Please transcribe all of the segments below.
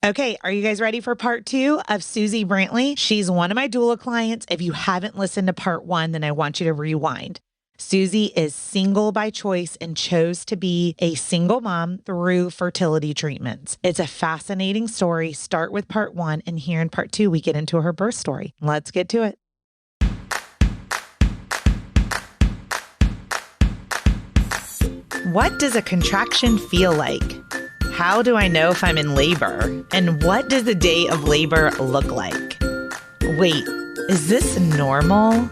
Okay, are you guys ready for part 2 of Suzi Brantley? She's one of my doula clients. If you haven't listened to part 1, then I want you to rewind. Suzi is single by choice and chose to be a single mom through fertility treatments. It's a fascinating story. Start with part 1, and here in part 2, we get into her birth story. Let's get to it. What does a contraction feel like? How do I know if I'm in labor? And what does the day of labor look like? Wait, is this normal?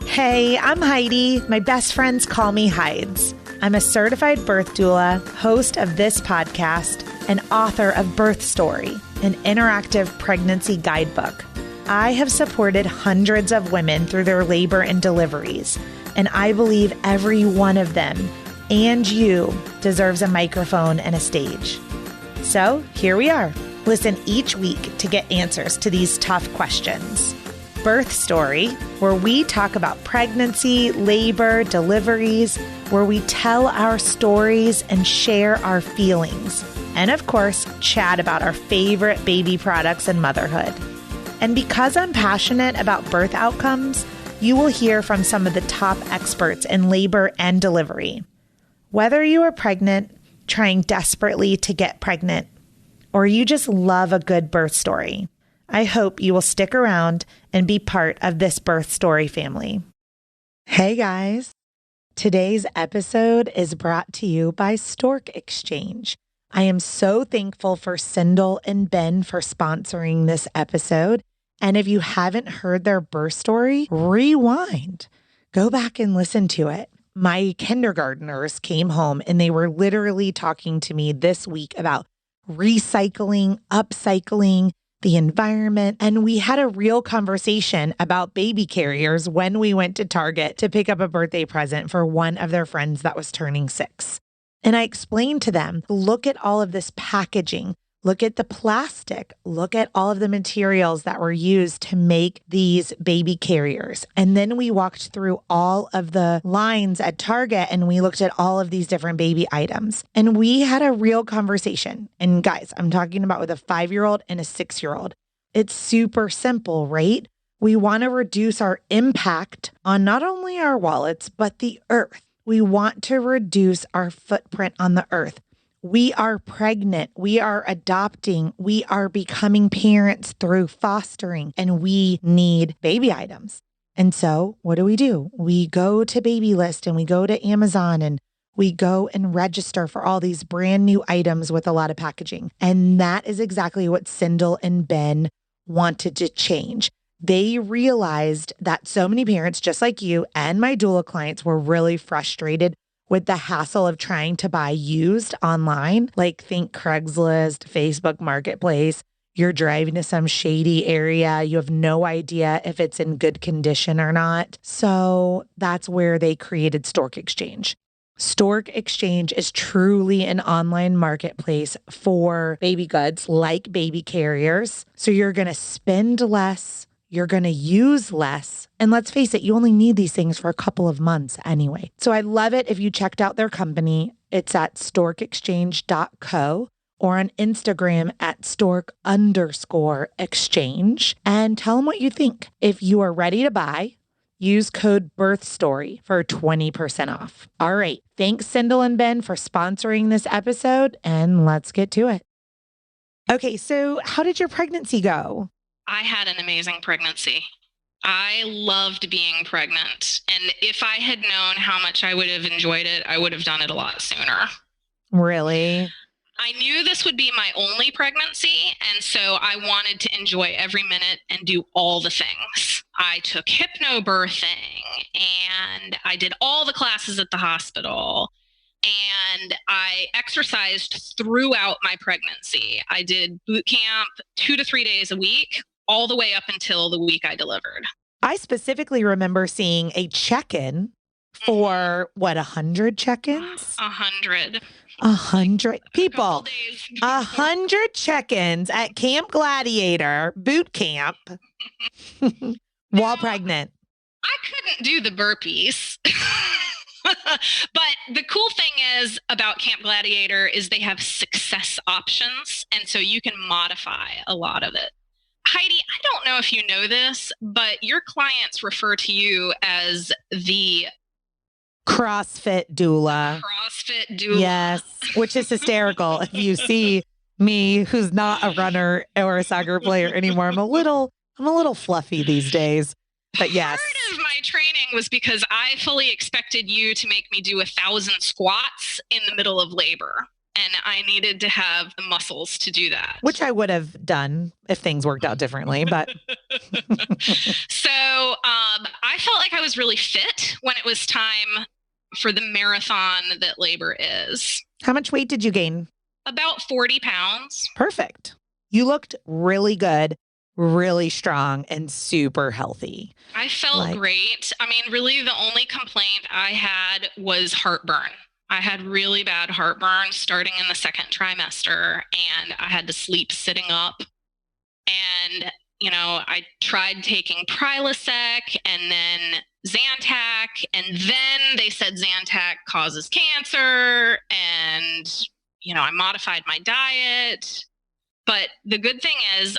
Hey, I'm Heidi. My best friends call me Hides. I'm a certified birth doula, host of this podcast, and author of Birth Story, an interactive pregnancy guidebook. I have supported hundreds of women through their labor and deliveries, and I believe every one of them and you deserves a microphone and a stage. So here we are. Listen each week to get answers to these tough questions. Birth Story, where we talk about pregnancy, labor, deliveries, where we tell our stories and share our feelings. And of course, chat about our favorite baby products and motherhood. And because I'm passionate about birth outcomes, you will hear from some of the top experts in labor and delivery. Whether you are pregnant, trying desperately to get pregnant, or you just love a good birth story, I hope you will stick around and be part of this birth story family. Hey guys, today's episode is brought to you by Stork Exchange. I am so thankful for Sindel and Ben for sponsoring this episode. And if you haven't heard their birth story, rewind. Go back and listen to it. My kindergartners came home and they were literally talking to me this week about recycling, upcycling, the environment. And we had a real conversation about baby carriers when we went to Target to pick up a birthday present for one of their friends that was turning 6. And I explained to them, look at all of this packaging. Look at the plastic. Look at all of the materials that were used to make these baby carriers. And then we walked through all of the lines at Target and we looked at all of these different baby items. And we had a real conversation. And guys, I'm talking about with a 5-year-old and a 6-year-old. It's super simple, right? We want to reduce our impact on not only our wallets, but the earth. We want to reduce our footprint on the earth. We are pregnant, we are adopting, we are becoming parents through fostering, and we need baby items. And so what do? We go to Baby List and we go to Amazon and we go and register for all these brand new items with a lot of packaging. And that is exactly what Sindel and Ben wanted to change. They realized that so many parents, just like you and my doula clients, were really frustrated with the hassle of trying to buy used online, like think Craigslist, Facebook Marketplace. You're driving to some shady area. You have no idea if it's in good condition or not. So that's where they created Stork Exchange. Stork Exchange is truly an online marketplace for baby goods like baby carriers. So you're going to spend less. You're going to use less. And let's face it, you only need these things for a couple of months anyway. So I love it if you checked out their company. It's at storkexchange.co or on Instagram at stork_exchange and tell them what you think. If you are ready to buy, use code BIRTHSTORY for 20% off. All right. Thanks, Sindel and Ben, for sponsoring this episode, and let's get to it. Okay, so how did your pregnancy go? I had an amazing pregnancy. I loved being pregnant. And if I had known how much I would have enjoyed it, I would have done it a lot sooner. Really? I knew this would be my only pregnancy. And so I wanted to enjoy every minute and do all the things. I took hypnobirthing and I did all the classes at the hospital. And I exercised throughout my pregnancy. I did boot camp 2 to 3 days a week, all the way up until the week I delivered. I specifically remember seeing a check-in for 100 check-ins? 100. 100 people. 100 check-ins at Camp Gladiator boot camp while pregnant. I couldn't do the burpees. But the cool thing is about Camp Gladiator is they have success options. And so you can modify a lot of it. Heidi, I don't know if you know this, but your clients refer to you as the CrossFit doula. CrossFit doula. Yes, which is hysterical. If you see me, who's not a runner or a soccer player anymore, I'm a little fluffy these days. But yes. Part of my training was because I fully expected you to make me do 1,000 squats in the middle of labor. And I needed to have the muscles to do that. Which I would have done if things worked out differently, but. So I felt like I was really fit when it was time for the marathon that labor is. How much weight did you gain? About 40 pounds. Perfect. You looked really good, really strong, and super healthy. I felt great. I mean, really the only complaint I had was heartburn. I had really bad heartburn starting in the second trimester, and I had to sleep sitting up. And, you know, I tried taking Prilosec and then Zantac, and then they said Zantac causes cancer, and, you know, I modified my diet. But the good thing is,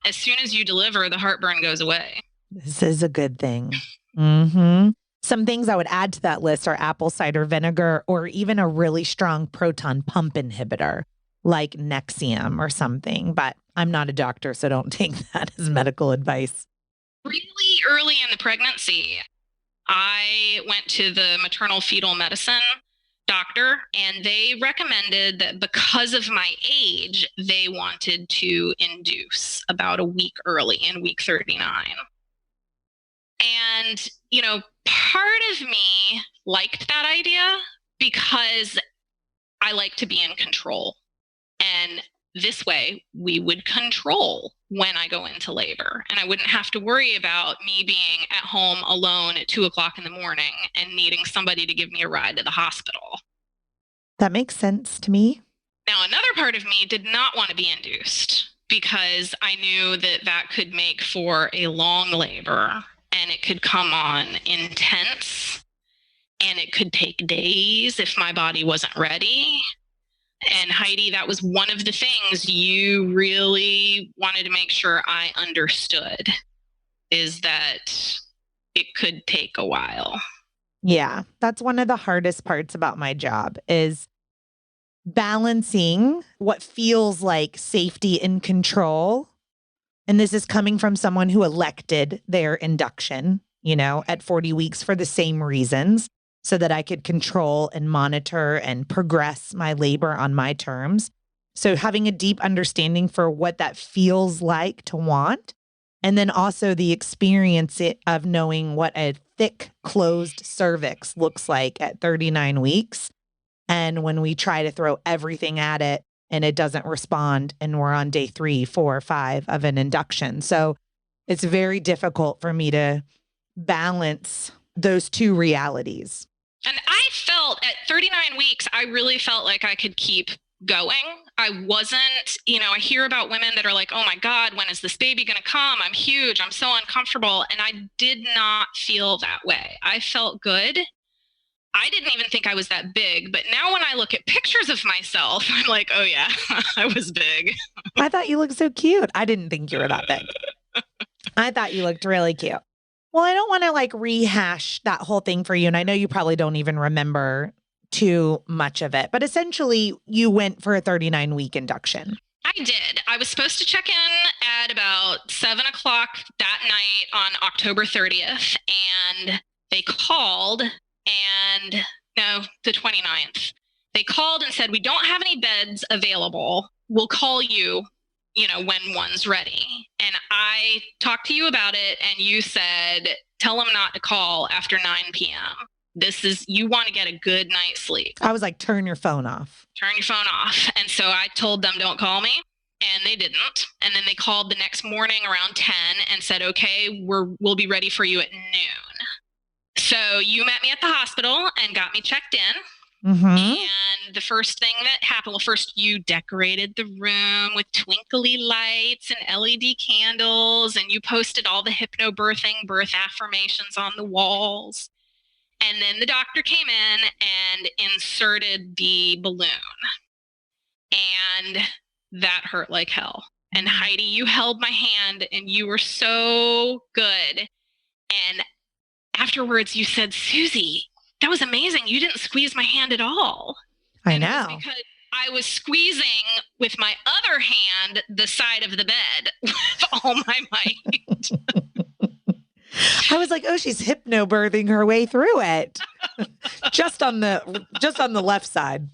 as soon as you deliver, the heartburn goes away. This is a good thing. Mm-hmm. Some things I would add to that list are apple cider vinegar or even a really strong proton pump inhibitor like Nexium or something. But I'm not a doctor, so don't take that as medical advice. Really early in the pregnancy, I went to the maternal fetal medicine doctor, and they recommended that because of my age, they wanted to induce about a week early in week 39. And, you know, part of me liked that idea because I like to be in control. And this way, we would control when I go into labor. And I wouldn't have to worry about me being at home alone at 2:00 in the morning and needing somebody to give me a ride to the hospital. That makes sense to me. Now, another part of me did not want to be induced because I knew that that could make for a long labor, and it could come on intense, and it could take days if my body wasn't ready. And Heidi, that was one of the things you really wanted to make sure I understood, is that it could take a while. Yeah, that's one of the hardest parts about my job is balancing what feels like safety and control. And this is coming from someone who elected their induction, you know, at 40 weeks for the same reasons, so that I could control and monitor and progress my labor on my terms. So having a deep understanding for what that feels like to want, and then also the experience of knowing what a thick closed cervix looks like at 39 weeks. And when we try to throw everything at it and it doesn't respond, and we're on day 3, 4, 5 of an induction. So it's very difficult for me to balance those two realities. And I felt at 39 weeks, I really felt like I could keep going. I wasn't, you know, I hear about women that are like, oh my God, when is this baby going to come? I'm huge. I'm so uncomfortable. And I did not feel that way. I felt good. I didn't even think I was that big. But now when I look at pictures of myself, I'm like, oh yeah, I was big. I thought you looked so cute. I didn't think you were that big. I thought you looked really cute. Well, I don't want to like rehash that whole thing for you. And I know you probably don't even remember too much of it, but essentially you went for a 39-week induction. I did. I was supposed to check in at about 7:00 that night on October 30th. And they called the 29th. They called and said, we don't have any beds available. We'll call you, you know, when one's ready. And I talked to you about it, and you said, tell them not to call after 9 p.m. You want to get a good night's sleep. I was like, turn your phone off. Turn your phone off. And so I told them, don't call me. And they didn't. And then they called the next morning around 10 and said, okay, we'll be ready for you at noon. So you met me at the hospital and got me checked in. Mm-hmm. And the first thing that happened, well, first you decorated the room with twinkly lights and LED candles, and you posted all the hypnobirthing birth affirmations on the walls. And then the doctor came in and inserted the balloon. And that hurt like hell. And Heidi, you held my hand and you were so good. And afterwards you said, Suzi, that was amazing. You didn't squeeze my hand at all. I And know. it was because I was squeezing with my other hand the side of the bed with all my might. I was like, oh, she's hypnobirthing her way through it. just on the left side.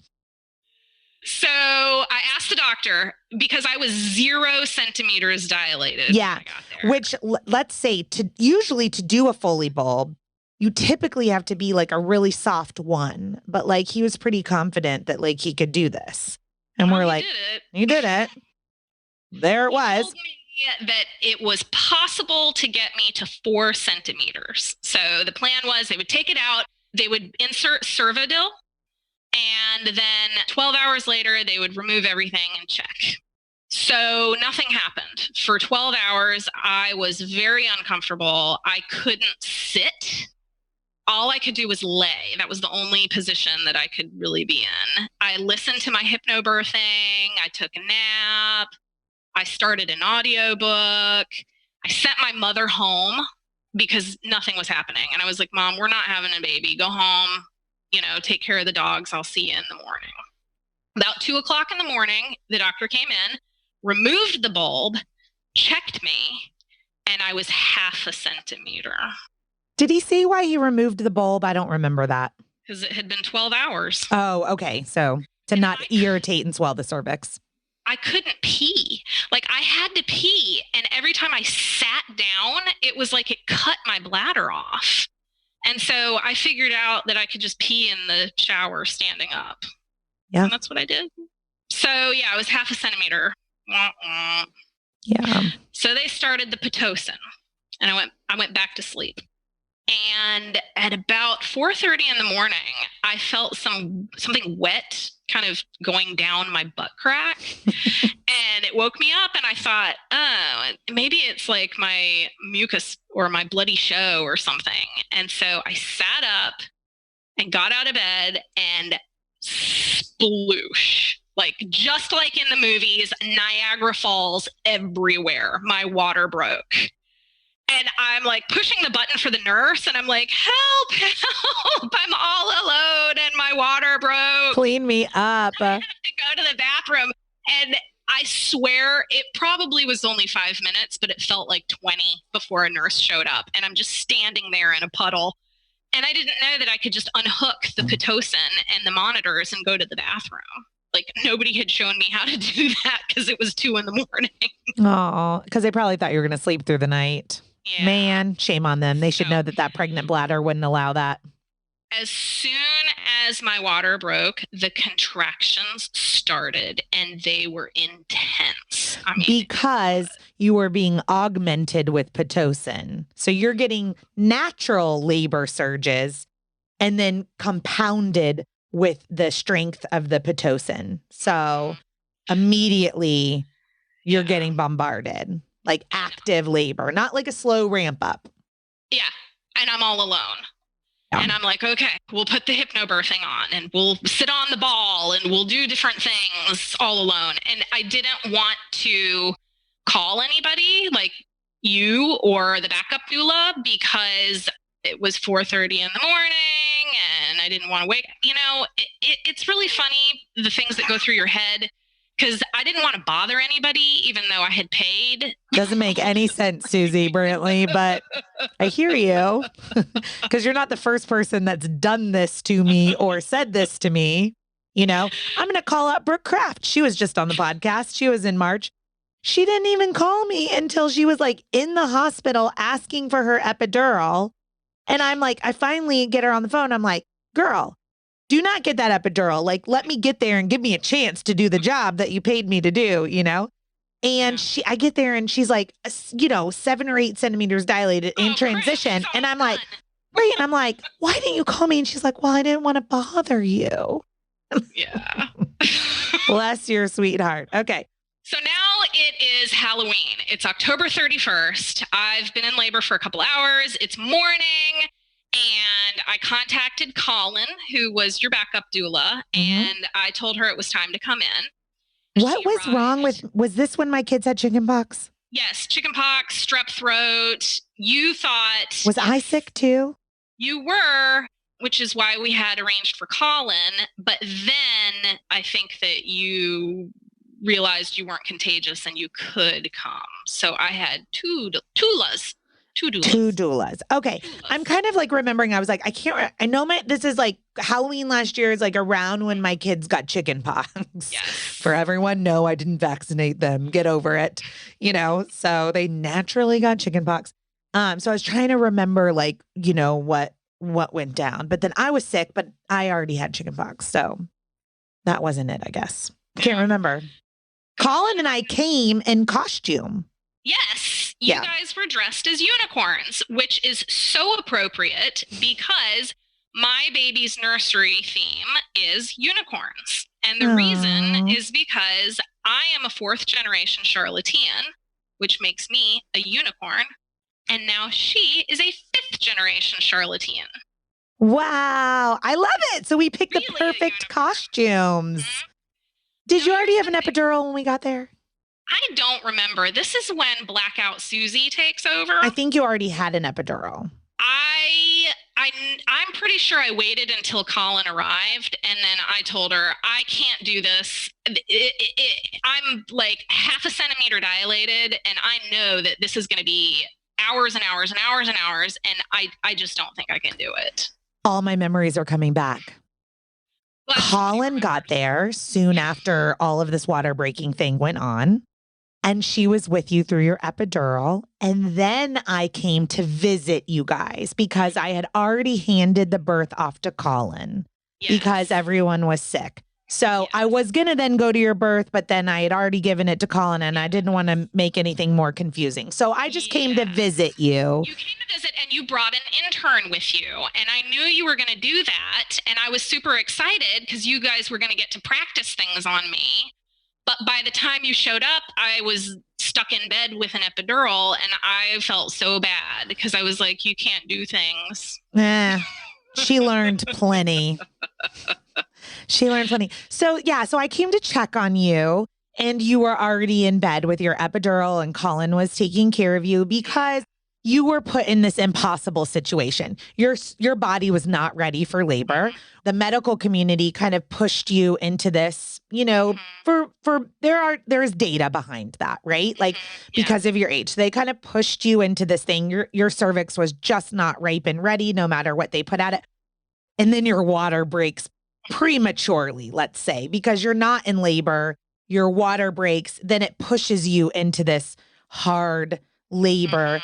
So I asked the doctor because I was 0 centimeters dilated. Yeah, when I got there. which let's say usually to do a Foley bulb, you typically have to be like a really soft one. But like he was pretty confident that like he could do this. And we're like, you did it. There it was. Told me that it was possible to get me to 4 centimeters. So the plan was they would take it out, they would insert Servodil, and then 12 hours later, they would remove everything and check. So nothing happened. For 12 hours, I was very uncomfortable. I couldn't sit. All I could do was lay. That was the only position that I could really be in. I listened to my hypnobirthing. I took a nap. I started an audiobook. I sent my mother home because nothing was happening. And I was like, Mom, we're not having a baby. Go home. Take care of the dogs. I'll see you in the morning. About 2:00 in the morning, the doctor came in, removed the bulb, checked me, and I was 0.5 centimeter. Did he say why he removed the bulb? I don't remember that. Because it had been 12 hours. Oh, okay. So to not irritate and swell the cervix. I couldn't pee. Like I had to pee. And every time I sat down, it was like it cut my bladder off. And so I figured out that I could just pee in the shower standing up. Yeah. And that's what I did. So yeah, it was 0.5 centimeter. Yeah. So they started the Pitocin and I went back to sleep. And at about 4:30 in the morning, I felt something wet kind of going down my butt crack. And it woke me up and I thought, oh, maybe it's like my mucus or my bloody show or something. And so I sat up and got out of bed and sploosh. Like just like in the movies, Niagara Falls everywhere. My water broke. And I'm like pushing the button for the nurse and I'm like, help, help. I'm all alone and my water broke. Clean me up. I have to go to the bathroom. And I swear it probably was only 5 minutes, but it felt like 20 before a nurse showed up. And I'm just standing there in a puddle. And I didn't know that I could just unhook the Pitocin and the monitors and go to the bathroom. Like nobody had shown me how to do that because it was 2 a.m. Oh, because they probably thought you were going to sleep through the night. Yeah. Man, shame on them. They should know that pregnant bladder wouldn't allow that. As soon as my water broke, the contractions started and they were intense. Because you were being augmented with Pitocin. So you're getting natural labor surges and then compounded with the strength of the Pitocin. So immediately you're getting bombarded. Like active labor, not like a slow ramp up. Yeah. And I'm all alone. Yeah. And I'm like, okay, we'll put the hypnobirthing on and we'll sit on the ball and we'll do different things all alone. And I didn't want to call anybody like you or the backup doula because it was 4:30 in the morning and I didn't want to wake. It's really funny, the things that go through your head. Because I didn't want to bother anybody, even though I had paid. Doesn't make any sense, Suzi Brantley, but I hear you. Because you're not the first person that's done this to me or said this to me. I'm going to call out Brooke Kraft. She was just on the podcast. She was in March. She didn't even call me until she was like in the hospital asking for her epidural. And I'm like, I finally get her on the phone. I'm like, girl, do not get that epidural. Like, let me get there and give me a chance to do the job that you paid me to do, And I get there and she's like, 7 or 8 centimeters dilated in transition. And I'm like, right. And I'm like, why didn't you call me? And she's like, well, I didn't want to bother you. Yeah. Bless your sweetheart. Okay. So now it is Halloween. It's October 31st. I've been in labor for a couple hours. It's morning. And I contacted Colin, who was your backup doula, and I told her it was time to come in. What was wrong was this when my kids had chickenpox? Yes, chickenpox, strep throat. You thought... Was I sick too? You were, which is why we had arranged for Colin. But then I think that you realized you weren't contagious and you could come. So I had two doulas. Two doulas. Okay. I'm kind of like remembering, I was like, I know this is like Halloween last year is like around when my kids got chicken pox. Yes. For everyone, no, I didn't vaccinate them. Get over it. So they naturally got chicken pox. So I was trying to remember like, what went down. But then I was sick, but I already had chicken pox. So that wasn't it, I guess. Can't remember. Colin and I came in costume. Yes, you guys were dressed as unicorns, which is so appropriate because my baby's nursery theme is unicorns. And the reason is because I am a 4th generation Charlottean, which makes me a unicorn. And now she is a 5th generation Charlottean. Wow, I love it. So we picked the perfect costumes. Did you already have an epidural when we got there? I don't remember. This is when Blackout Suzi takes over. I think you already had an epidural. I'm pretty sure I waited until Colin arrived, and then I told her, I can't do this. I'm like half a centimeter dilated, and I know that this is going to be hours and hours and hours and hours, and I just don't think I can do it. All my memories are coming back. Colin got there soon after all of this water breaking thing went on. And she was with you through your epidural. And then I came to visit you guys because I had already handed the birth off to Colin because everyone was sick. So I was going to then go to your birth, but then I had already given it to Colin and I didn't want to make anything more confusing. So I just came to visit you. You came to visit and you brought an intern with you. And I knew you were going to do that. And I was super excited because you guys were going to get to practice things on me. But by the time you showed up, I was stuck in bed with an epidural and I felt so bad because I was like, you can't do things. She learned plenty. So I came to check on you and you were already in bed with your epidural and Colin was taking care of you because you were put in this impossible situation. Your body was not ready for labor. The medical community kind of pushed you into this, there's data behind that, right? Like because of your age, they kind of pushed you into this thing. Your cervix was just not ripe and ready no matter what they put at it. And then your water breaks prematurely, let's say, because you're not in labor, your water breaks, then it pushes you into this hard labor.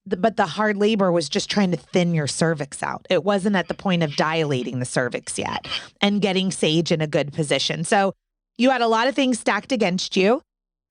But the hard labor was just trying to thin your cervix out. It wasn't at the point of dilating the cervix yet and getting Sage in a good position. So you had a lot of things stacked against you.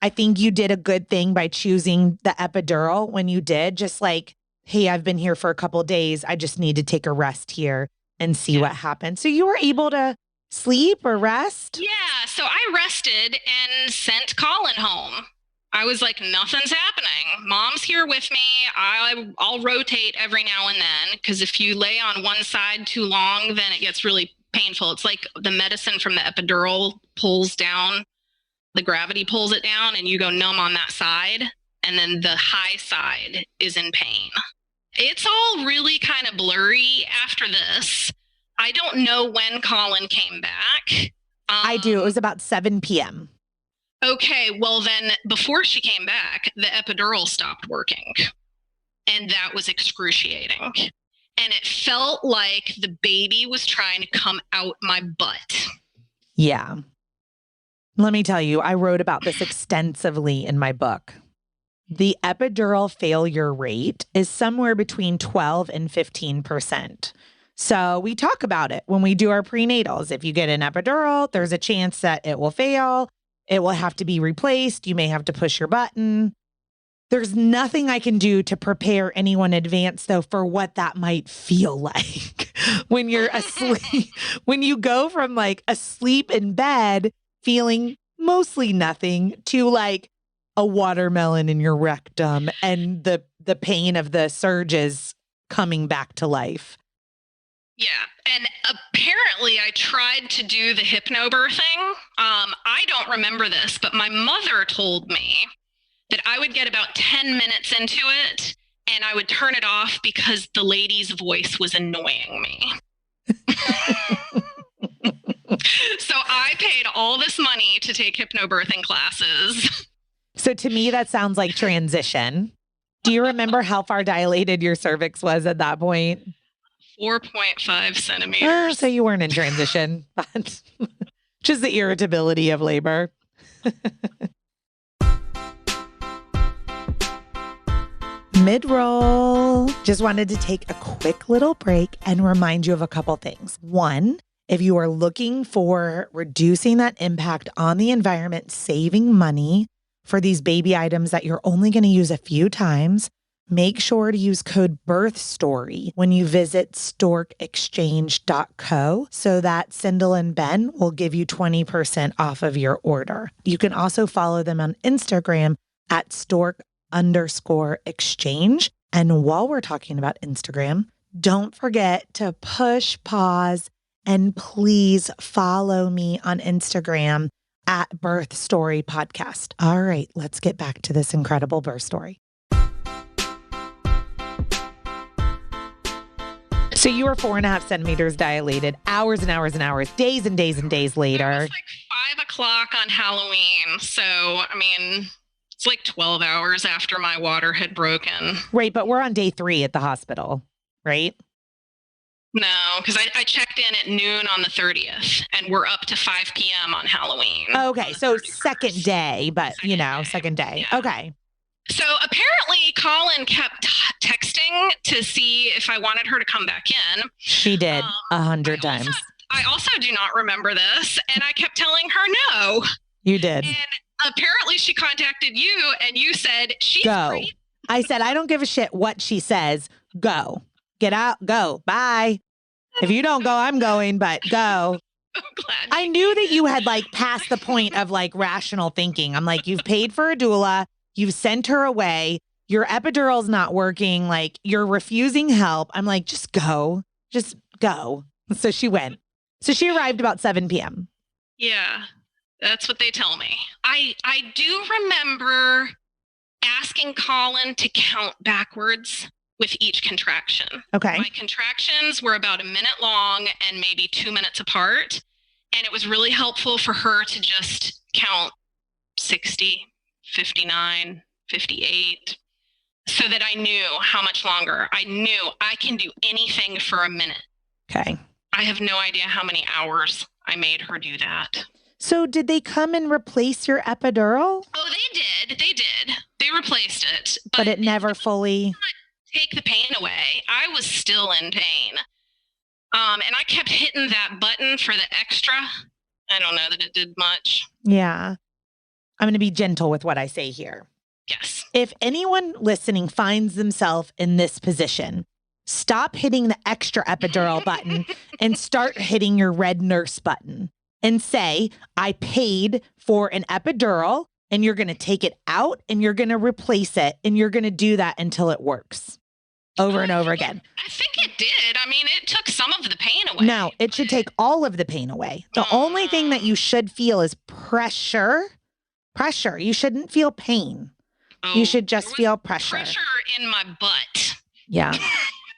I think you did a good thing by choosing the epidural when you did, just like, hey, I've been here for a couple of days. I just need to take a rest here and see what happens. So you were able to sleep or rest? Yeah, so I rested and sent Colin home. I was like, nothing's happening. Mom's here with me. I'll rotate every now and then because if you lay on one side too long, then it gets really painful. It's like the medicine from the epidural pulls down, the gravity pulls it down and you go numb on that side. And then the high side is in pain. It's all really kind of blurry after this. I don't know when Colin came back. I do. It was about 7 p.m. Okay, well then before she came back, the epidural stopped working. And that was excruciating. And it felt like the baby was trying to come out my butt. Yeah. Let me tell you, I wrote about this extensively in my book. The epidural failure rate is somewhere between 12 and 15%. So we talk about it when we do our prenatals. If you get an epidural, there's a chance that it will fail. It will have to be replaced. You may have to push your button. There's nothing I can do to prepare anyone in advance, though, for what that might feel like when you're asleep, when you go from like asleep in bed, feeling mostly nothing to like a watermelon in your rectum and the pain of the surges coming back to life. Yeah. And apparently I tried to do the hypnobirthing. I don't remember this, but my mother told me that I would get about 10 minutes into it and I would turn it off because the lady's voice was annoying me. So I paid all this money to take hypnobirthing classes. So to me, that sounds like transition. Do you remember how far dilated your cervix was at that point? 4.5 centimeters. So you weren't in transition, but just the irritability of labor. Mid-roll. Just wanted to take a quick little break and remind you of a couple things. One, if you are looking for reducing that impact on the environment, saving money for these baby items that you're only going to use a few times, make sure to use code BIRTHSTORY when you visit storkexchange.co so that Sindel and Ben will give you 20% off of your order. You can also follow them on Instagram at stork_exchange. And while we're talking about Instagram, don't forget to push pause and please follow me on Instagram at Birth Story Podcast. All right, let's get back to this incredible birth story. So you were 4.5 centimeters dilated, hours and hours and hours, days and days and days later. It was like 5 o'clock on Halloween. So, I mean, it's like 12 hours after my water had broken. Right, but we're on day 3 at the hospital, right? No, because I checked in at noon on the 30th, and we're up to 5 p.m. on Halloween. Okay, so 31st. Second day, but second day. Yeah. Okay. So apparently Colin kept texting to see if I wanted her to come back in. She did 100 times. I also do not remember this, and I kept telling her no. You did. And apparently she contacted you, and you said, she's go. Great. I said, I don't give a shit what she says. Go. Get out. Go. Bye. If you don't go, I'm going, but go. I knew that you had like passed the point of like rational thinking. I'm like, you've paid for a doula. You've sent her away. Your epidural's not working. Like you're refusing help. I'm like, just go. Just go. So she went. So she arrived about 7 p.m. Yeah, that's what they tell me. I do remember asking Colin to count backwards with each contraction. Okay. My contractions were about a minute long and maybe 2 minutes apart. And it was really helpful for her to just count 60, 59, 58, so that I knew how much longer. I knew I can do anything for a minute. Okay. I have no idea how many hours I made her do that. So did they come and replace your epidural? Oh, they did. They did. They replaced it. But it never fully... take the pain away. I was still in pain. And I kept hitting that button for the extra. I don't know that it did much. Yeah. I'm going to be gentle with what I say here. Yes. If anyone listening finds themselves in this position, stop hitting the extra epidural button and start hitting your red nurse button and say, I paid for an epidural and you're going to take it out and you're going to replace it and you're going to do that until it works. Over and over again. I think it did. I mean, it took some of the pain away. No, it should take all of the pain away. The only thing that you should feel is pressure. Pressure. You shouldn't feel pain. Oh, you should just feel pressure. Pressure in my butt. Yeah.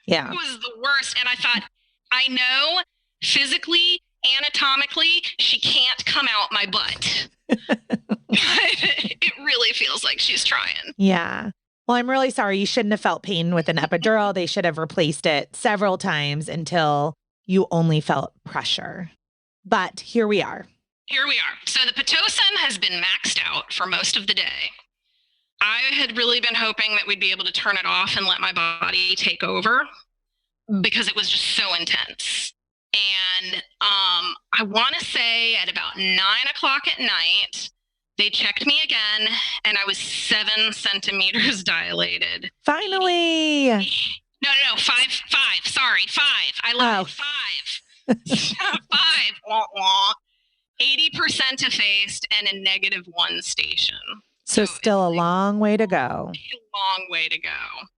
Yeah. It was the worst. And I thought, I know physically, anatomically, she can't come out my butt. It really feels like she's trying. Yeah. Well, I'm really sorry. You shouldn't have felt pain with an epidural. They should have replaced it several times until you only felt pressure. But here we are. Here we are. So the Pitocin has been maxed out for most of the day. I had really been hoping that we'd be able to turn it off and let my body take over because it was just so intense. And I want to say at about 9 o'clock at night, they checked me again, and I was 7 centimeters dilated. Finally. No, 5. Sorry, 5. I lied. 5. 5. Wah, wah. 80% effaced and a -1 station. So still a long way to go. A long way to go.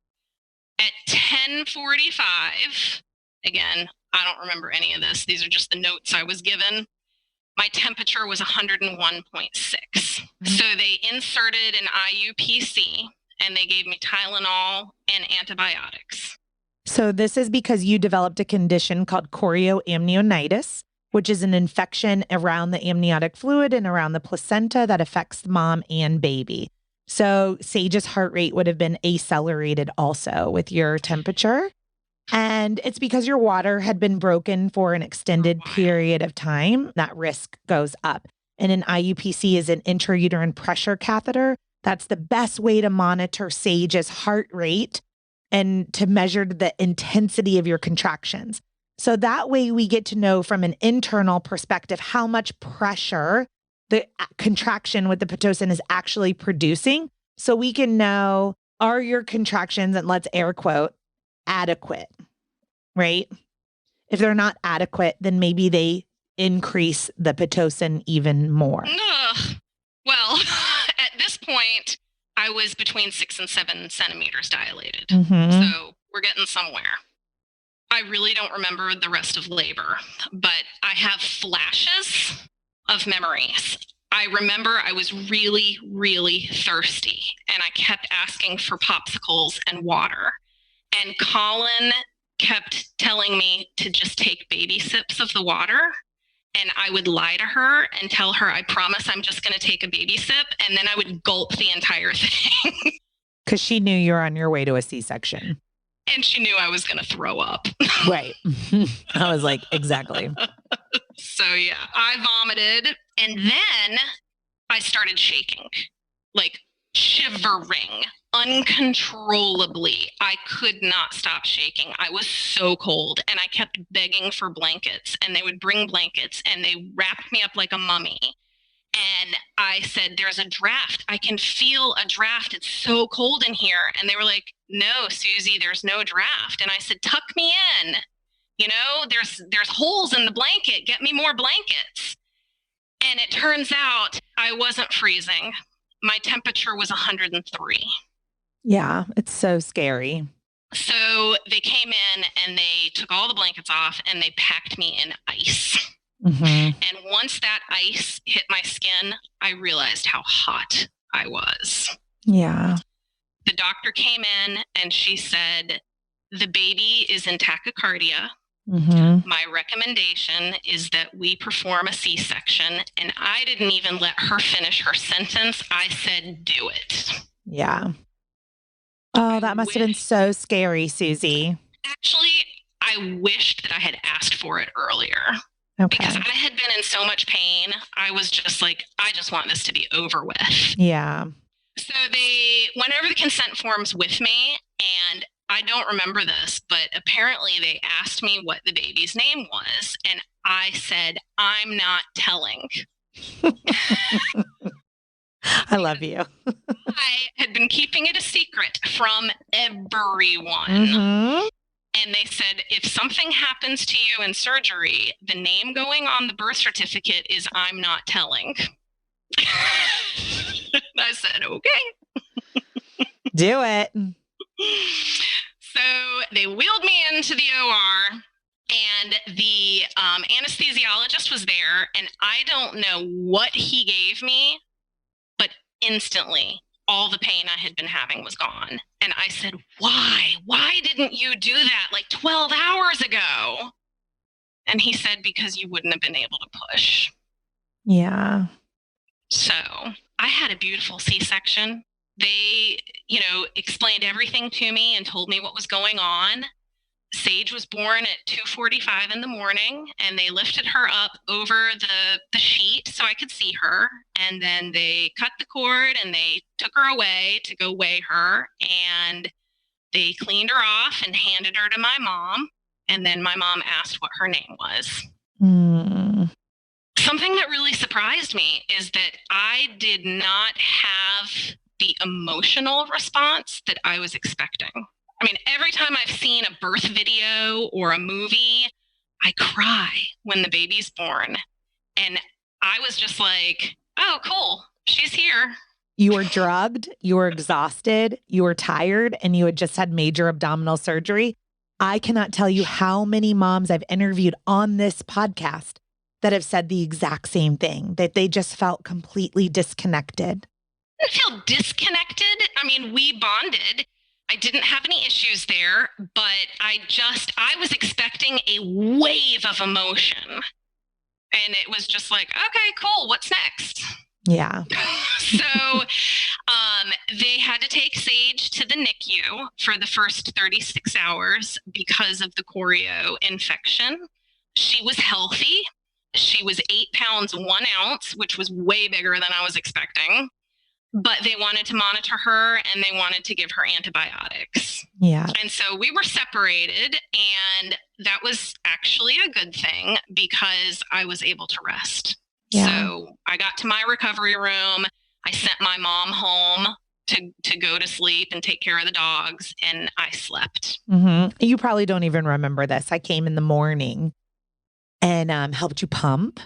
At 10:45, again, I don't remember any of this. These are just the notes I was given. My temperature was 101.6. So they inserted an IUPC and they gave me Tylenol and antibiotics. So this is because you developed a condition called chorioamnionitis, which is an infection around the amniotic fluid and around the placenta that affects the mom and baby. So Sage's heart rate would have been accelerated also with your temperature. And it's because your water had been broken for an extended period of time. That risk goes up. And an IUPC is an intrauterine pressure catheter. That's the best way to monitor Sage's heart rate and to measure the intensity of your contractions. So that way we get to know from an internal perspective how much pressure the contraction with the Pitocin is actually producing. So we can know, are your contractions, and let's air quote, adequate, right? If they're not adequate, then maybe they increase the Pitocin even more. Ugh. Well, at this point, I was between 6 and 7 centimeters dilated. So we're getting somewhere. I really don't remember the rest of labor, but I have flashes of memories. I remember I was really, really thirsty, and I kept asking for popsicles and water. And Colin kept telling me to just take baby sips of the water. And I would lie to her and tell her, I promise I'm just going to take a baby sip. And then I would gulp the entire thing. Because she knew you were on your way to a C-section. And she knew I was going to throw up. Right. I was like, exactly. So yeah, I vomited. And then I started shaking, like shivering uncontrollably. I could not stop shaking. I was so cold, and I kept begging for blankets, and they would bring blankets and they wrapped me up like a mummy. And I said, there's a draft. I can feel a draft. It's so cold in here. And they were like, no, Susie, there's no draft. And I said, tuck me in. You know, there's holes in the blanket. Get me more blankets. And it turns out I wasn't freezing. My temperature was 103. Yeah, it's so scary. So they came in and they took all the blankets off and they packed me in ice. And once that ice hit my skin, I realized how hot I was. Yeah. The doctor came in and she said, the baby is in tachycardia. My recommendation is that we perform a C-section. And I didn't even let her finish her sentence. I said, do it. Yeah. Oh, that must have been so scary, Susie. Actually, I wished that I had asked for it earlier. Okay. Because I had been in so much pain. I was just like, I just want this to be over with. Yeah. So they went over the consent forms with me, and I don't remember this, but apparently they asked me what the baby's name was, and I said, I'm not telling. I love you. I had been keeping it a secret from everyone. And they said, if something happens to you in surgery, the name going on the birth certificate is I'm not telling. I said, okay. Do it. So they wheeled me into the OR, and the anesthesiologist was there, and I don't know what he gave me, but instantly all the pain I had been having was gone. And I said, why? Why didn't you do that like 12 hours ago? And he said, because you wouldn't have been able to push. Yeah. So I had a beautiful C-section. They, explained everything to me and told me what was going on. Sage was born at 2:45 in the morning, and they lifted her up over the sheet so I could see her. And then they cut the cord and they took her away to go weigh her. And they cleaned her off and handed her to my mom. And then my mom asked what her name was. Something that really surprised me is that I did not have the emotional response that I was expecting. I mean, every time I've seen a birth video or a movie, I cry when the baby's born. And I was just like, oh, cool. She's here. You were drugged, you were exhausted, you were tired, and you had just had major abdominal surgery. I cannot tell you how many moms I've interviewed on this podcast that have said the exact same thing, that they just felt completely disconnected. I didn't feel disconnected. I mean, we bonded. I didn't have any issues there, but I was expecting a wave of emotion. And it was just like, okay, cool. What's next? Yeah. So they had to take Sage to the NICU for the first 36 hours because of the choreo infection. She was healthy. She was 8 pounds, 1 ounce, which was way bigger than I was expecting. But they wanted to monitor her and they wanted to give her antibiotics. Yeah. And so we were separated, and that was actually a good thing because I was able to rest. Yeah. So I got to my recovery room. I sent my mom home to go to sleep and take care of the dogs, and I slept. Mm-hmm. You probably don't even remember this. I came in the morning and helped you pump.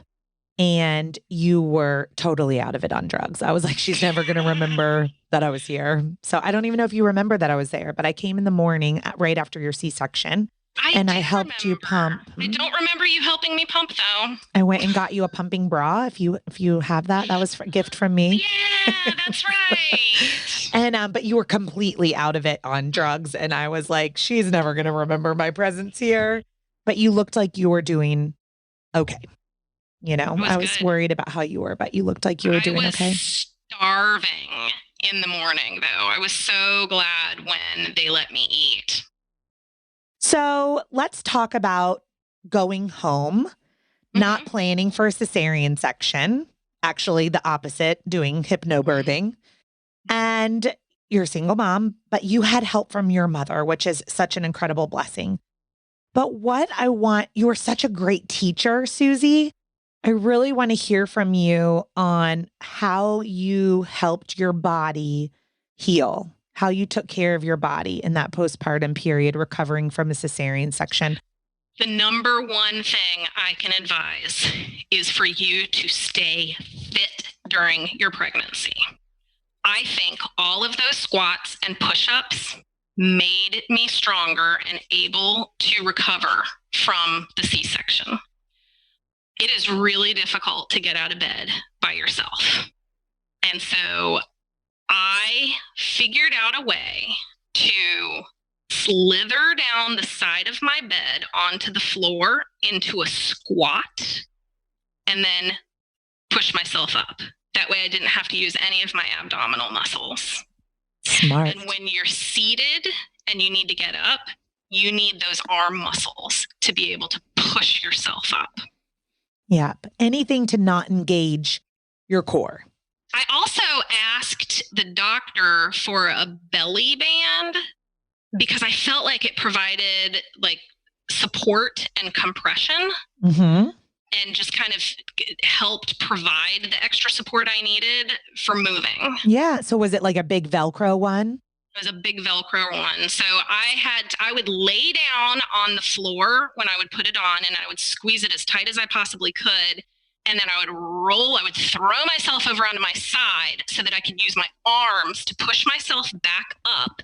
And you were totally out of it on drugs. I was like, she's never going to remember that I was here. So I don't even know if you remember that I was there, but I came in the morning right after your C-section and I helped you pump. I don't remember you helping me pump though. I went and got you a pumping bra. If you have that, that was a gift from me. Yeah, that's right. And, but you were completely out of it on drugs. And I was like, she's never going to remember my presence here, but you looked like you were doing okay. You know, I was worried about how you were, but you looked like you were doing okay. I was starving in the morning, though. I was so glad when they let me eat. So let's talk about going home, not planning for a cesarean section, actually the opposite, doing hypnobirthing. And you're a single mom, but you had help from your mother, which is such an incredible blessing. But you were such a great teacher, Suzi. I really want to hear from you on how you helped your body heal, how you took care of your body in that postpartum period, recovering from a cesarean section. The number one thing I can advise is for you to stay fit during your pregnancy. I think all of those squats and push-ups made me stronger and able to recover from the C-section. It is really difficult to get out of bed by yourself. And so I figured out a way to slither down the side of my bed onto the floor into a squat and then push myself up. That way I didn't have to use any of my abdominal muscles. Smart. And when you're seated and you need to get up, you need those arm muscles to be able to push yourself up. Yep. Anything to not engage your core. I also asked the doctor for a belly band because I felt like it provided like support and compression and just kind of helped provide the extra support I needed for moving. Yeah. So was it like a big Velcro one? It was a big Velcro one. So I would lay down on the floor when I would put it on, and I would squeeze it as tight as I possibly could. And then I would throw myself over onto my side so that I could use my arms to push myself back up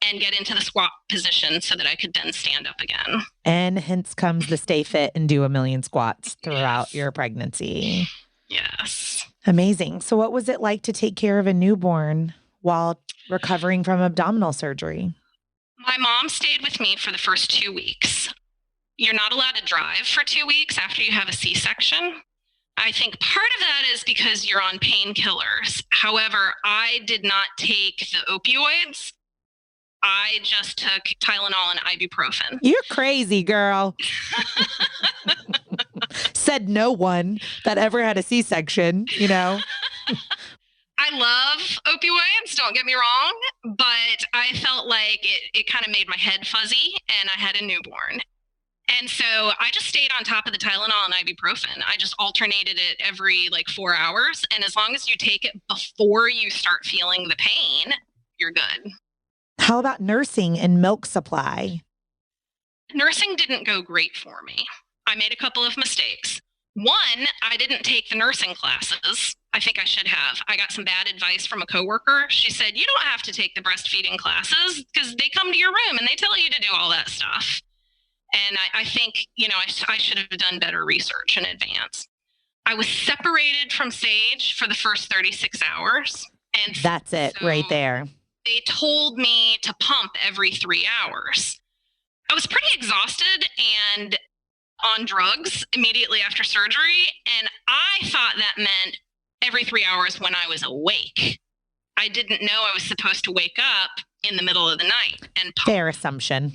and get into the squat position so that I could then stand up again. And hence comes the stay fit and do a million squats throughout your pregnancy. Yes. Amazing. So what was it like to take care of a newborn while recovering from abdominal surgery? My mom stayed with me for the first 2 weeks. You're not allowed to drive for 2 weeks after you have a C-section. I think part of that is because you're on painkillers. However, I did not take the opioids. I just took Tylenol and ibuprofen. You're crazy, girl. Said no one that ever had a C-section, you know? I love opioids, don't get me wrong, but I felt like it kind of made my head fuzzy and I had a newborn. And so I just stayed on top of the Tylenol and ibuprofen. I just alternated it every 4 hours. And as long as you take it before you start feeling the pain, you're good. How about nursing and milk supply? Nursing didn't go great for me. I made a couple of mistakes. One, I didn't take the nursing classes. I think I should have. I got some bad advice from a coworker. She said, you don't have to take the breastfeeding classes because they come to your room and they tell you to do all that stuff. And I think, I should have done better research in advance. I was separated from Sage for the first 36 hours. And that's it right there. They told me to pump every 3 hours. I was pretty exhausted and on drugs immediately after surgery. And I thought that meant every 3 hours when I was awake. I didn't know I was supposed to wake up in the middle of the night and pump. Fair assumption.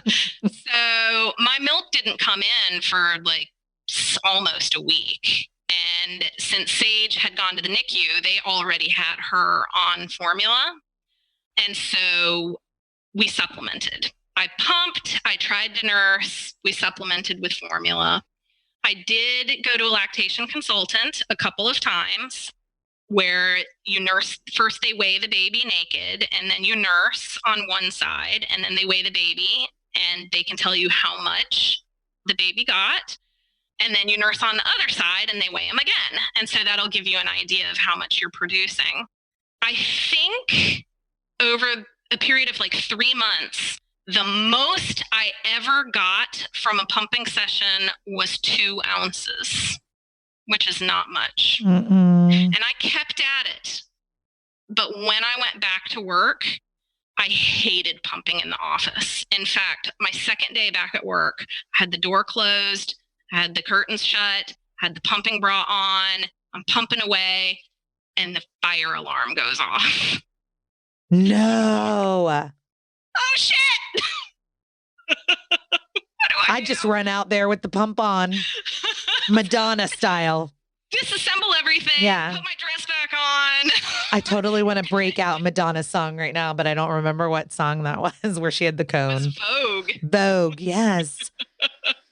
So my milk didn't come in for like almost a week. And since Sage had gone to the NICU, they already had her on formula. And so we supplemented. I pumped, I tried to nurse, we supplemented with formula. I did go to a lactation consultant a couple of times where you nurse. First they weigh the baby naked, and then you nurse on one side, and then they weigh the baby, and they can tell you how much the baby got. And then you nurse on the other side, and they weigh them again. And so that'll give you an idea of how much you're producing. I think over a period of like 3 months, the most I ever got from a pumping session was 2 ounces, which is not much. And I kept at it. But when I went back to work, I hated pumping in the office. In fact, my second day back at work, I had the door closed, I had the curtains shut, had the pumping bra on, I'm pumping away, and the fire alarm goes off. No. Oh, shit! I just run out there with the pump on, Madonna style. Disassemble everything, put my dress back on. I totally want to break out Madonna's song right now, but I don't remember what song that was where she had the cone. It was Vogue. Vogue, yes.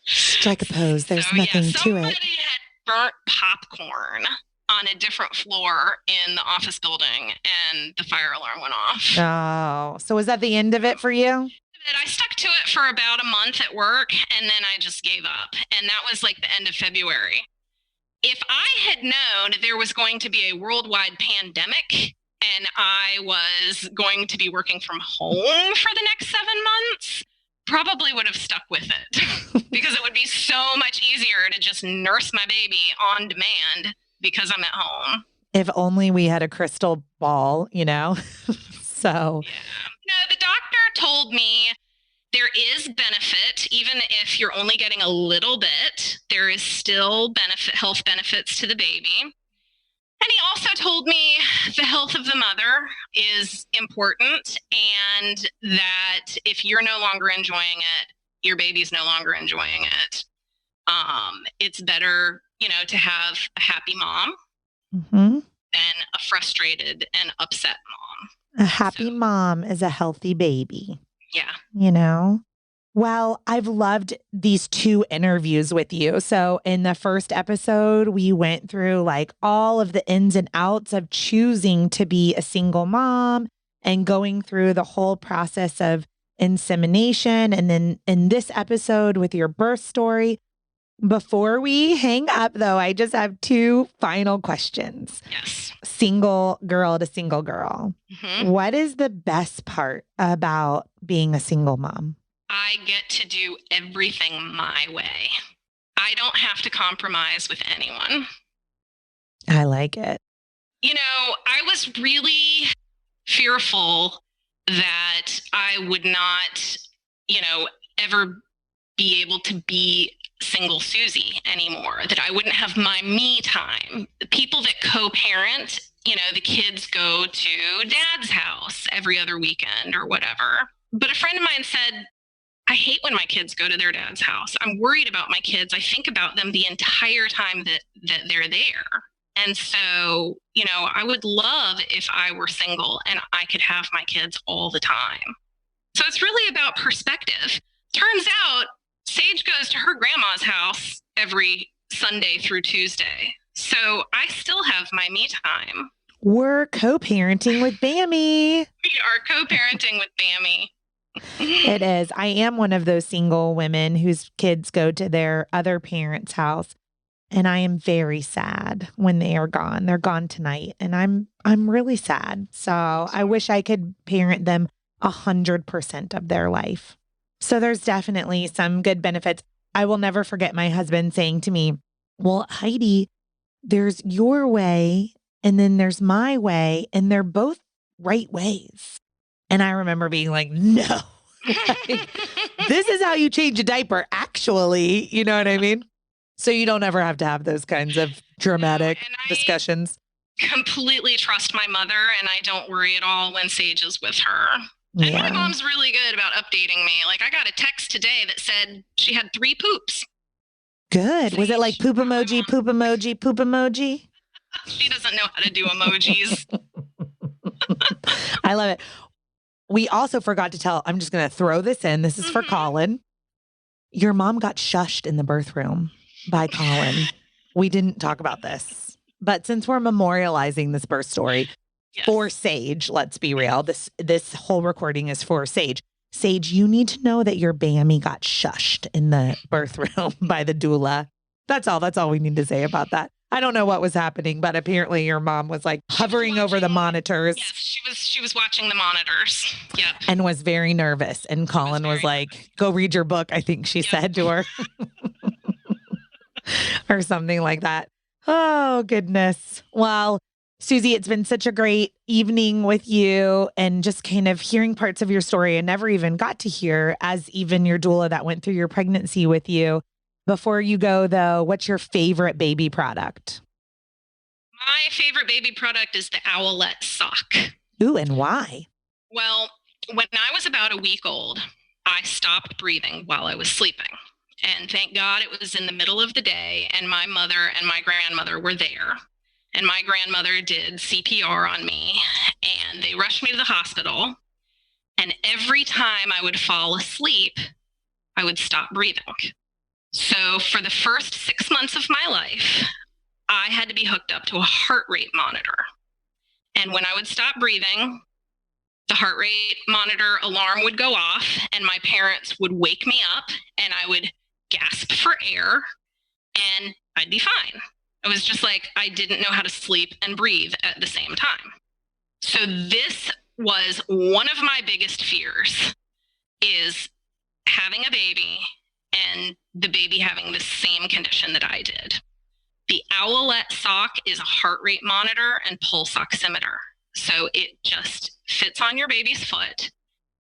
Strike a pose. There's nothing to it. Somebody had burnt popcorn on a different floor in the office building, and the fire alarm went off. Oh, so was that the end of it for you? I stuck to it for about a month at work, and then I just gave up. And that was like the end of February. If I had known there was going to be a worldwide pandemic and I was going to be working from home for the next 7 months, probably would have stuck with it because it would be so much easier to just nurse my baby on demand because I'm at home. If only we had a crystal ball, So. Yeah. No, the doctor told me there is benefit, even if you're only getting a little bit, there is still health benefits to the baby. And he also told me the health of the mother is important, and that if you're no longer enjoying it, your baby's no longer enjoying it. It's better, to have a happy mom than a frustrated and upset mom. A happy mom is a healthy baby. Yeah. Well, I've loved these 2 interviews with you. So in the first episode, we went through like all of the ins and outs of choosing to be a single mom and going through the whole process of insemination. And then in this episode with your birth story. Before we hang up, though, I just have 2 final questions. Yes. Single girl to single girl. What is the best part about being a single mom? I get to do everything my way. I don't have to compromise with anyone. I like it. I was really fearful that I would not, ever be able to be single Suzi anymore, that I wouldn't have my me time. The people that co-parent, the kids go to dad's house every other weekend or whatever. But a friend of mine said, I hate when my kids go to their dad's house. I'm worried about my kids. I think about them the entire time that they're there. And so, I would love if I were single and I could have my kids all the time. So it's really about perspective. Turns out Sage goes to her grandma's house every Sunday through Tuesday. So I still have my me time. We're co-parenting with Bammy. We are co-parenting with Bammy. It is. I am one of those single women whose kids go to their other parents' house. And I am very sad when they are gone. They're gone tonight. And I'm really sad. So I wish I could parent them 100% of their life. So there's definitely some good benefits. I will never forget my husband saying to me, well, Heidi, there's your way and then there's my way, and they're both right ways. And I remember being like, no, like, this is how you change a diaper, actually. You know what I mean? So you don't ever have to have those kinds of dramatic discussions. Completely trust my mother, and I don't worry at all when Sage is with her. And my mom's really good about updating me. Like, I got a text today that said she had 3 poops. Good. Was it like poop emoji, poop emoji, poop emoji? She doesn't know how to do emojis. I love it. We also forgot to tell, I'm just going to throw this in. This is for Colin. Your mom got shushed in the birth room by Colin. We didn't talk about this, but since we're memorializing this birth story for Sage, let's be real. This whole recording is for Sage. Sage, you need to know that your Bammy got shushed in the birth room by the doula. That's all. That's all we need to say about that. I don't know what was happening, but apparently your mom was like hovering over the monitors. Yes, she was watching the monitors. Yep. And was very nervous. And Colin was like, go read your book, I think she said to her. Or something like that. Oh, goodness. Well, Suzi, it's been such a great evening with you and just kind of hearing parts of your story I never even got to hear as even your doula that went through your pregnancy with you. Before you go, though, what's your favorite baby product? My favorite baby product is the Owlet Sock. Ooh, and why? Well, when I was about a week old, I stopped breathing while I was sleeping. And thank God it was in the middle of the day, and my mother and my grandmother were there. And my grandmother did CPR on me, and they rushed me to the hospital. And every time I would fall asleep, I would stop breathing. So for the first 6 months of my life, I had to be hooked up to a heart rate monitor. And when I would stop breathing, the heart rate monitor alarm would go off, and my parents would wake me up, and I would gasp for air, and I'd be fine. It was just like I didn't know how to sleep and breathe at the same time. So this was one of my biggest fears, is having a baby and the baby having the same condition that I did. The Owlet Sock is a heart rate monitor and pulse oximeter. So it just fits on your baby's foot.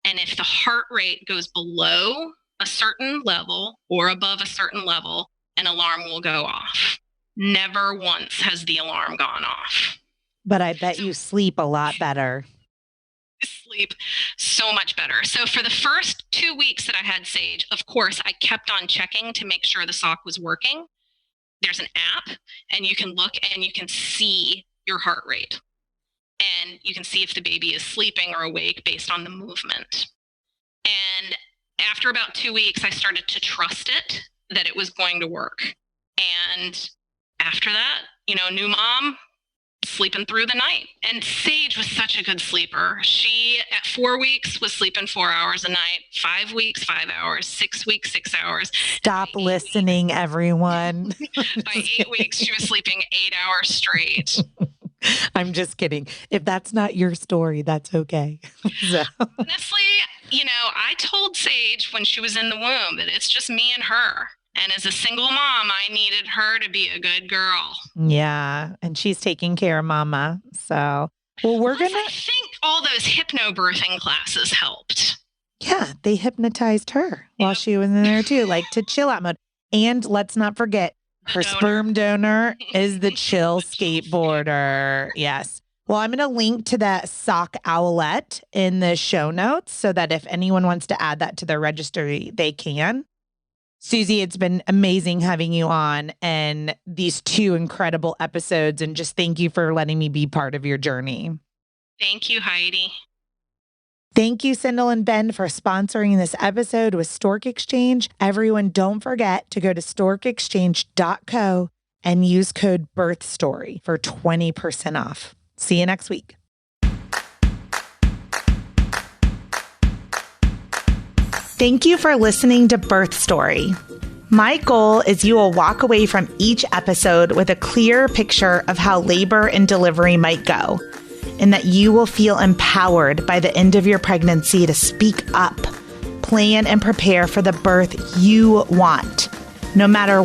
And if the heart rate goes below a certain level or above a certain level, an alarm will go off. Never once has the alarm gone off. But I bet you sleep a lot better. Sleep so much better. So for the first 2 weeks that I had Sage, of course, I kept on checking to make sure the sock was working. There's an app, and you can look and you can see your heart rate. And you can see if the baby is sleeping or awake based on the movement. And after about 2 weeks, I started to trust it, that it was going to work. And after that, new mom, sleeping through the night. And Sage was such a good sleeper. She, at 4 weeks, was sleeping 4 hours a night, 5 weeks, 5 hours, 6 weeks, 6 hours. Stop listening, everyone. By 8 weeks, she was sleeping 8 hours straight. I'm just kidding. If that's not your story, that's okay. So. Honestly, I told Sage when she was in the womb that it's just me and her. And as a single mom, I needed her to be a good girl. Yeah. And she's taking care of mama. So, I think all those hypnobirthing classes helped. Yeah. They hypnotized her while she was in there too, like to chill out mode. And let's not forget, her sperm donor is the chill skateboarder. Yes. Well, I'm going to link to that sock Owlet in the show notes so that if anyone wants to add that to their registry, they can. Suzi, it's been amazing having you on and these 2 incredible episodes. And just thank you for letting me be part of your journey. Thank you, Heidi. Thank you, Sindel and Ben, for sponsoring this episode with Stork Exchange. Everyone, don't forget to go to storkexchange.co and use code BIRTHSTORY for 20% off. See you next week. Thank you for listening to Birth Story. My goal is you will walk away from each episode with a clear picture of how labor and delivery might go, and that you will feel empowered by the end of your pregnancy to speak up, plan and prepare for the birth you want. No matter